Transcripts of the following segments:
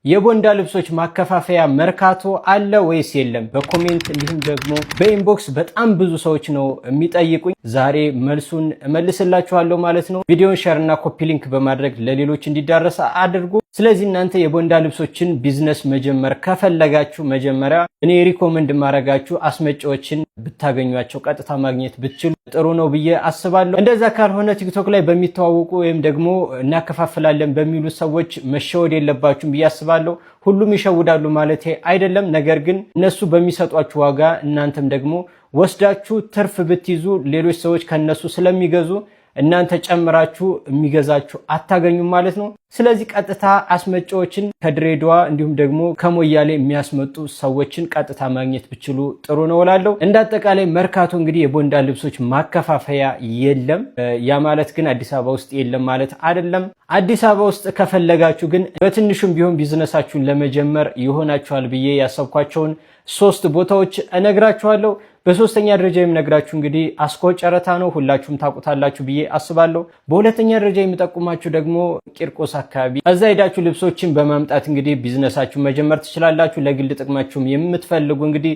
የቦንዳ ልብሶች ማከፋፈያ መርካቶ አለ ወይስ የለም? በኮሜንት እንዲሁም ደግሞ በኢንቦክስ በጣም ብዙ ሰዎች ነው የሚጠይቁኝ። ዛሬ መልሱን እመልስላችኋለሁ ማለት ነው። ቪዲዮን ሼር እና ኮፒ ሊንክ በማድረግ ለሌሎች እንዲዳረስ አድርጉ። ስለዚህ እናንተ የቦንዳ ልብሶችን ቢዝነስ መጀመር ከፈለጋችሁ መጀመሪያ እኔ ሪኮመንድ ማረጋችሁ አስመጪዎችን ብታገኟቸው ቀጥታ ማግኘት ብትችሉ ጥሩ ነው ብዬ አስባለሁ። እንደዛ ካልሆነ ቲክቶክ ላይ በሚተዋወቁ ወይም ደግሞ እናከፋፍላለን በሚሉ ሰዎች መሸወድ የለባችሁም ብዬ አስባለሁ። ሁሉም ይሸውዳሉ ማለት አይደለም። ነገር ግን እነሱ በሚሰጧችሁ ዋጋ እናንተም ደግሞ ወስዳችሁ ትርፍ ብትይዙ ሌሎች ሰዎች ከነሱ ስለሚገዙ እናንተ ጨምራችሁ የሚገዛችሁ አታገኙም ማለት ነው። ስለዚህ ቀጥታ አስመጪዎችን ከድሬዳዋ እንዲሁም ደግሞ ከሞያሌ የሚያስመጡ ሰዎችን ቀጥታ ማግኘት ብችሉ ጥሩ ነው እላለሁ። እንዳጠቃላይ መርካቶ እንግዲህ የቦንዳ ልብሶች ማከፋፈያ የለም። ያ ማለት ግን አዲስ አበባ ውስጥ የለም ማለት አይደለም። አዲስ አበባ ውስጥ ከፈለጋችሁ ግን በትንሹም ቢሆን ቢዝነሳችሁን ለመጀመር ይሆናችኋል ብዬ ያሰብኳቸውን 3 ቦታዎች እነግራችኋለሁ። በሶስተኛ ደረጃ የምነግራችሁ እንግዲህ አስኮ ጨረታ ነው። ሁላችሁም ታውቁታላችሁ ብዬ አስባለሁ። በሁለተኛ ደረጃ የምጠቁማችሁ ደግሞ ቂርቆስ አካባቢ፣ እዛ ሄዳችሁ ልብሶችን በማምጣት እንግዲህ ቢዝነሳችሁ መጀመር ትችላላችሁ። ለግል ጥቅማችሁም የምትፈልጉ እንግዲህ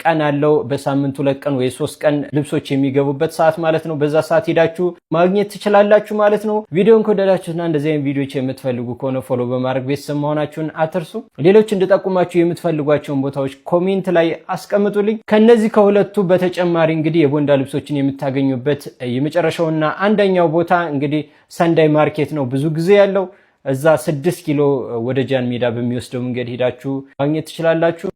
ቀን አለው። በሳምንት 2 ቀን ወይ 3 ቀን ልብሶች የሚገቡበት ሰዓት ማለት ነው። በዛ ሰዓት ሄዳችሁ ማግኘት ትችላላችሁ ማለት ነው። ቪዲዮን ከወደዳችሁና እንደዚህ አይነት ቪዲዮዎች የምትፈልጉ ከሆነ ፎሎ በማድረግ ቤተሰብ መሆናችሁን አትርሱ። ሌሎች እንድጠቁማችሁ የምትፈልጓቸውን ቦታዎች ኮሜንት ላይ አስቀምጡልኝ። ከነዚህ ከሁለቱ በተጨማሪ እንግዲህ የቦንዳ ልብሶችን የምታገኙበት የመጨረሻውና አንደኛው ቦታ እንግዲህ ሰንዳይ ማርኬት ነው ብዙ ጊዜ ያለው። እዛ 6 ኪሎ ወደ ጃን ሜዳ በሚወስደው መንገድ ሄዳችሁ ማግኘት ትችላላችሁ።